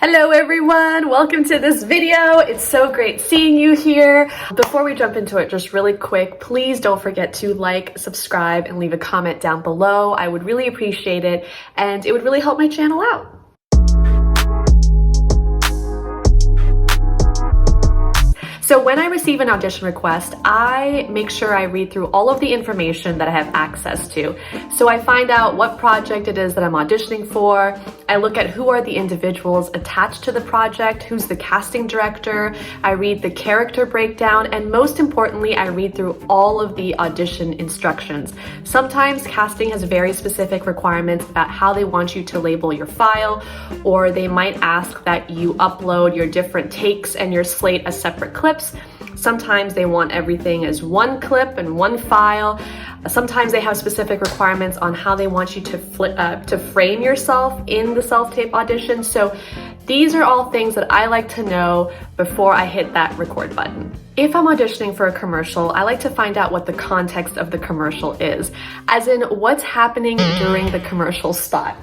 Hello everyone, welcome to this video. It's so great seeing you here. Before we jump into it, just really quick, please don't forget to like, subscribe, and leave a comment down below. I would really appreciate it, and it would really help my channel out. So when I receive an audition request, I make sure I read through all of the information that I have access to. So I find out what project it is that I'm auditioning for. I look at who are the individuals attached to the project, who's the casting director. I read the character breakdown, and most importantly, I read through all of the audition instructions. Sometimes casting has very specific requirements about how they want you to label your file, or they might ask that you upload your different takes and your slate as separate clips. Sometimes they want everything as one clip and one file. Sometimes they have specific requirements on how they want you to frame yourself in the self-tape audition. So these are all things that I like to know before I hit that record button. If I'm auditioning for a commercial, I like to find out what the context of the commercial is, as in what's happening during the commercial spot.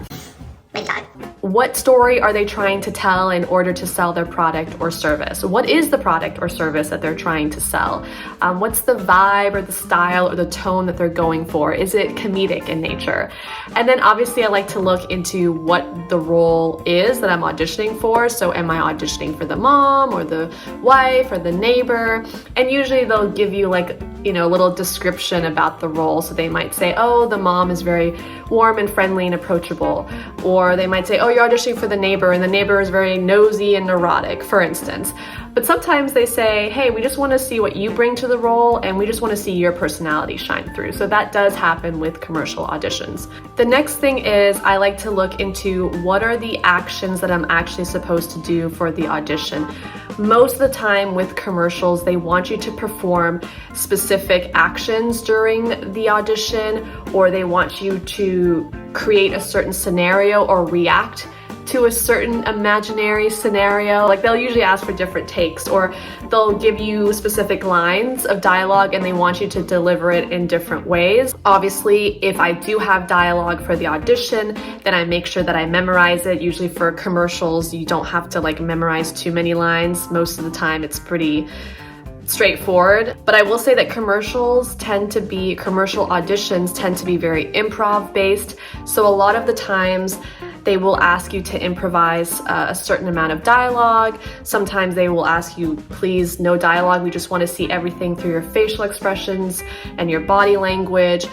What story are they trying to tell in order to sell their product or service? What is the product or service that they're trying to sell? What's the vibe or the style or the tone that they're going for? Is it comedic in nature? And then obviously I like to look into what the role is that I'm auditioning for. So am I auditioning for the mom or the wife or the neighbor? And usually they'll give you like, a little description about the role. So they might say, oh, the mom is very warm and friendly and approachable. Or they might say, oh, you're auditioning for the neighbor and the neighbor is very nosy and neurotic, for instance. But sometimes they say, hey, we just want to see what you bring to the role and we just want to see your personality shine through. So that does happen with commercial auditions. The next thing is I like to look into what are the actions that I'm actually supposed to do for the audition. Most of the time with commercials, they want you to perform specific actions during the audition, or they want you to create a certain scenario or react to a certain imaginary scenario. Like they'll usually ask for different takes, or they'll give you specific lines of dialogue and they want you to deliver it in different ways. Obviously, if I do have dialogue for the audition, then I make sure that I memorize it. Usually for commercials, you don't have to memorize too many lines. Most of the time it's pretty straightforward. But I will say that commercial auditions tend to be very improv based. So a lot of the times they will ask you to improvise a certain amount of dialogue. Sometimes they will ask you, please, no dialogue. We just want to see everything through your facial expressions and your body language.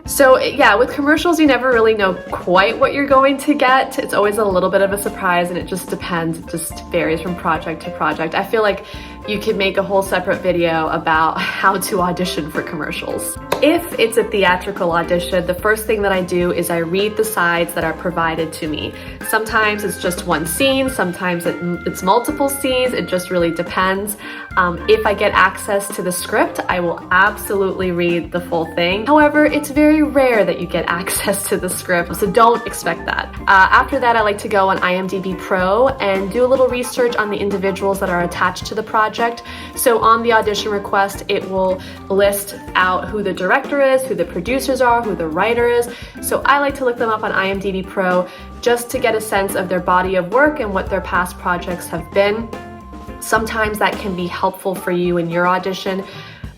So yeah, with commercials, you never really know quite what you're going to get. It's always a little bit of a surprise and it just depends. It just varies from project to project. I feel like you could make a whole separate video about how to audition for commercials. If it's a theatrical audition, the first thing that I do is I read the sides that are provided to me. Sometimes it's just one scene, sometimes it's multiple scenes, it just really depends. If I get access to the script, I will absolutely read the full thing. However, it's very rare that you get access to the script, so don't expect that. After that, I like to go on IMDb Pro and do a little research on the individuals that are attached to the project. So on the audition request, it will list out who the director is, who the producers are, who the writer is. So I like to look them up on IMDb Pro just to get a sense of their body of work and what their past projects have been. Sometimes that can be helpful for you in your audition,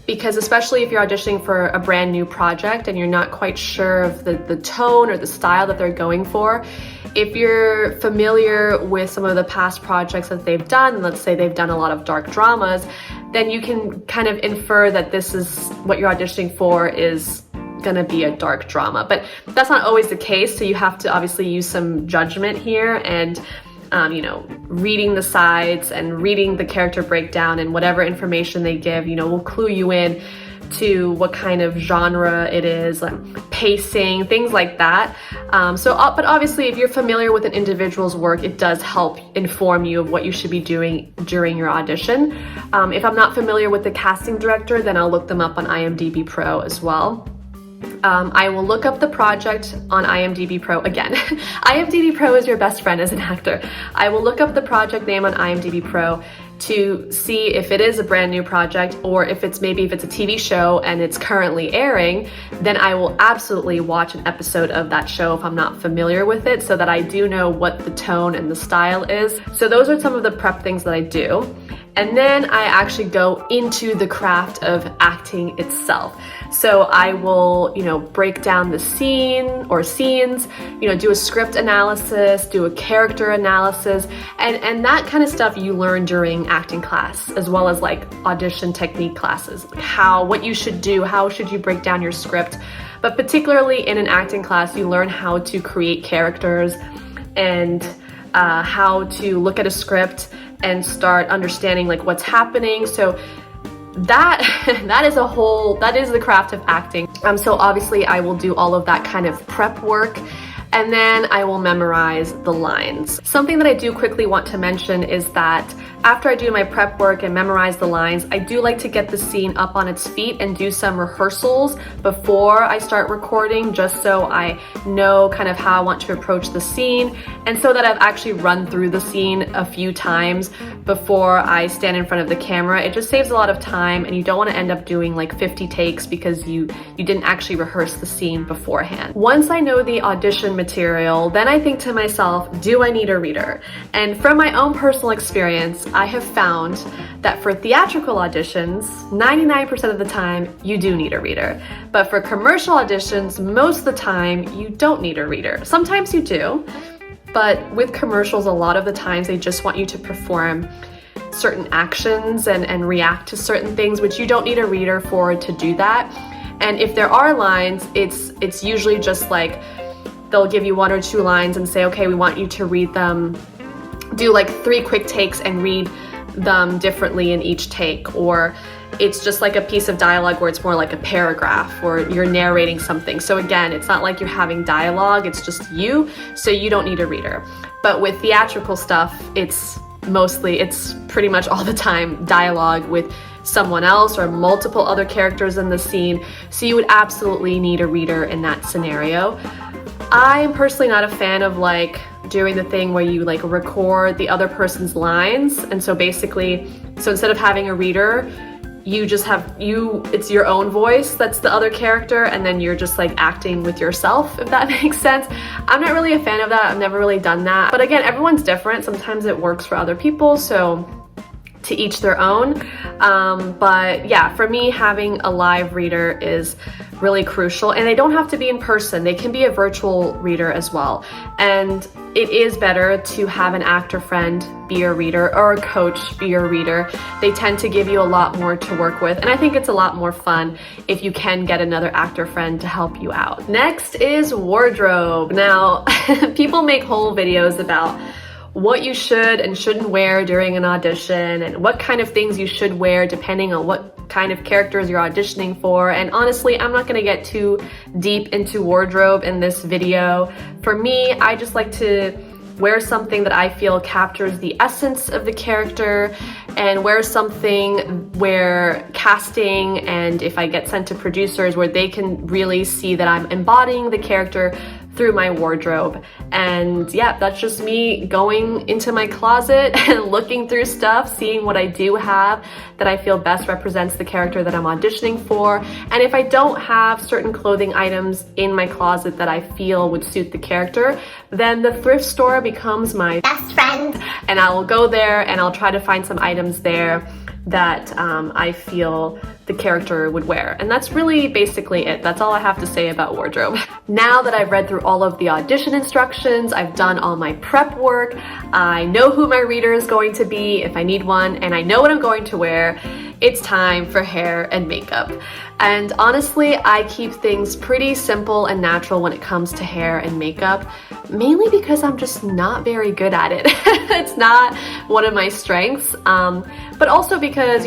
because especially if you're auditioning for a brand new project and you're not quite sure of the tone or the style that they're going for, if you're familiar with some of the past projects that they've done, let's say they've done a lot of dark dramas, then you can kind of infer that this is what you're auditioning for is gonna be a dark drama. But that's not always the case, so you have to obviously use some judgment here and reading the sides and reading the character breakdown and whatever information they give, will clue you in to what kind of genre it is, pacing, things like that. But obviously if you're familiar with an individual's work, it does help inform you of what you should be doing during your audition. If I'm not familiar with the casting director, then I'll look them up on IMDb Pro as well. I will look up the project on IMDb Pro again. IMDb Pro is your best friend as an actor. I will look up the project name on IMDb Pro to see if it is a brand new project, or if it's a TV show and it's currently airing, then I will absolutely watch an episode of that show if I'm not familiar with it, so that I do know what the tone and the style is. So those are some of the prep things that I do. And then I actually go into the craft of acting itself. So I will, break down the scene or scenes, do a script analysis, do a character analysis, and that kind of stuff you learn during acting class, as well as like audition technique classes, what you should do, how should you break down your script. But particularly in an acting class, you learn how to create characters and how to look at a script and start understanding like what's happening. So that is the craft of acting. So obviously I will do all of that kind of prep work, and then I will memorize the lines. Something that I do quickly want to mention is that after I do my prep work and memorize the lines, I do like to get the scene up on its feet and do some rehearsals before I start recording, just so I know kind of how I want to approach the scene, and so that I've actually run through the scene a few times before I stand in front of the camera. It just saves a lot of time, and you don't want to end up doing like 50 takes because you didn't actually rehearse the scene beforehand. Once I know the audition material, then I think to myself, do I need a reader? And from my own personal experience, I have found that for theatrical auditions, 99% of the time, you do need a reader. But for commercial auditions, most of the time, you don't need a reader. Sometimes you do, but with commercials, a lot of the times, they just want you to perform certain actions and react to certain things, which you don't need a reader for to do that. And if there are lines, it's usually just like, they'll give you 1 or 2 lines and say, okay, we want you to read them, do like 3 quick takes and read them differently in each take. Or it's just like a piece of dialogue where it's more like a paragraph, or you're narrating something. So again, it's not like you're having dialogue, it's just you, so you don't need a reader. But with theatrical stuff, it's pretty much all the time dialogue with someone else or multiple other characters in the scene. So you would absolutely need a reader in that scenario. I'm personally not a fan of like doing the thing where you like record the other person's lines. And so instead of having a reader, it's your own voice that's the other character, and then you're just like acting with yourself, if that makes sense. I'm not really a fan of that. I've never really done that. But again, everyone's different. Sometimes it works for other people, so to each their own. But yeah, for me, having a live reader is really crucial, and they don't have to be in person. They can be a virtual reader as well. And it is better to have an actor friend be your reader, or a coach be your reader. They tend to give you a lot more to work with, and I think it's a lot more fun if you can get another actor friend to help you out. Next is wardrobe. Now, people make whole videos about what you should and shouldn't wear during an audition, and what kind of things you should wear depending on what kind of characters you're auditioning for. And honestly, I'm not gonna get too deep into wardrobe in this video. For me, I just like to wear something that I feel captures the essence of the character, and wear something where casting, and if I get sent to producers, where they can really see that I'm embodying the character through my wardrobe. And yeah, that's just me going into my closet and looking through stuff, seeing what I do have that I feel best represents the character that I'm auditioning for. And if I don't have certain clothing items in my closet that I feel would suit the character, then the thrift store becomes my best friend, and I will go there and I'll try to find some items there that I feel the character would wear. And that's really basically it. That's all I have to say about wardrobe. Now that I've read through all of the audition instructions, I've done all my prep work, I know who my reader is going to be if I need one, and I know what I'm going to wear, it's time for hair and makeup. And honestly, I keep things pretty simple and natural when it comes to hair and makeup, mainly because I'm just not very good at it. It's not one of my strengths, but also because,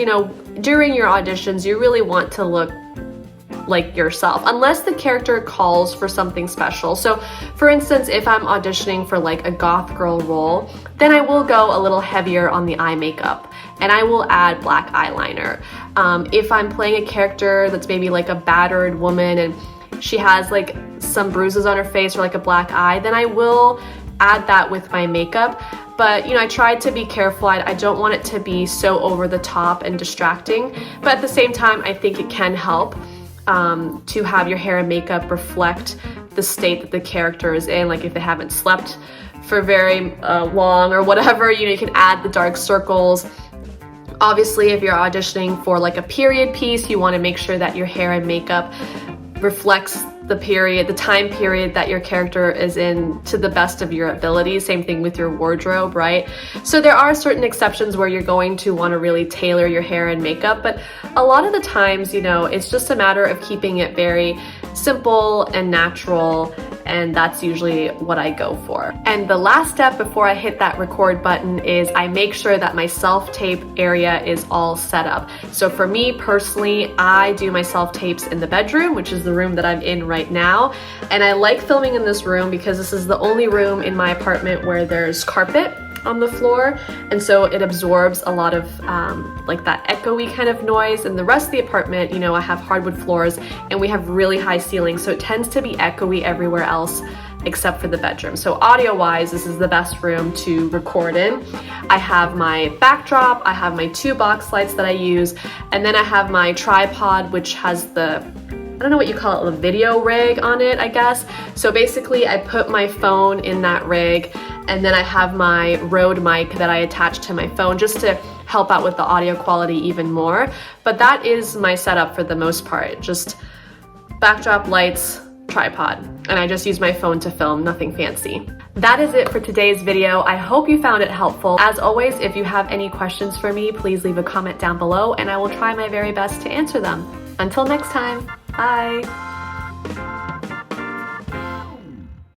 during your auditions, you really want to look like yourself, unless the character calls for something special. So for instance, if I'm auditioning for like a goth girl role, then I will go a little heavier on the eye makeup, and I will add black eyeliner. If I'm playing a character that's maybe like a battered woman and she has like some bruises on her face or like a black eye, then I will add that with my makeup. But I tried to be careful. I don't want it to be so over the top and distracting, but at the same time, I think it can help to have your hair and makeup reflect the state that the character is in. Like if they haven't slept for very long or whatever, you can add the dark circles. Obviously, if you're auditioning for like a period piece, you want to make sure that your hair and makeup reflects the time period that your character is in to the best of your ability. Same thing with your wardrobe, right? So there are certain exceptions where you're going to want to really tailor your hair and makeup, but a lot of the times, it's just a matter of keeping it very simple and natural, and that's usually what I go for. And the last step before I hit that record button is I make sure that my self-tape area is all set up. So for me personally, I do my self-tapes in the bedroom, which is the room that I'm in right now. And I like filming in this room because this is the only room in my apartment where there's carpet on the floor, and so it absorbs a lot of like that echoey kind of noise. And the rest of the apartment, I have hardwood floors and we have really high ceilings, so it tends to be echoey everywhere else except for the bedroom. So audio wise, this is the best room to record in. I have my backdrop, I have my 2 box lights that I use, and then I have my tripod, which has I don't know what you call it, a video rig on it, I guess. So basically I put my phone in that rig, and then I have my Rode mic that I attach to my phone just to help out with the audio quality even more. But that is my setup for the most part, just backdrop, lights, tripod, and I just use my phone to film, nothing fancy. That is it for today's video. I hope you found it helpful. As always, if you have any questions for me, please leave a comment down below and I will try my very best to answer them. Until next time, bye.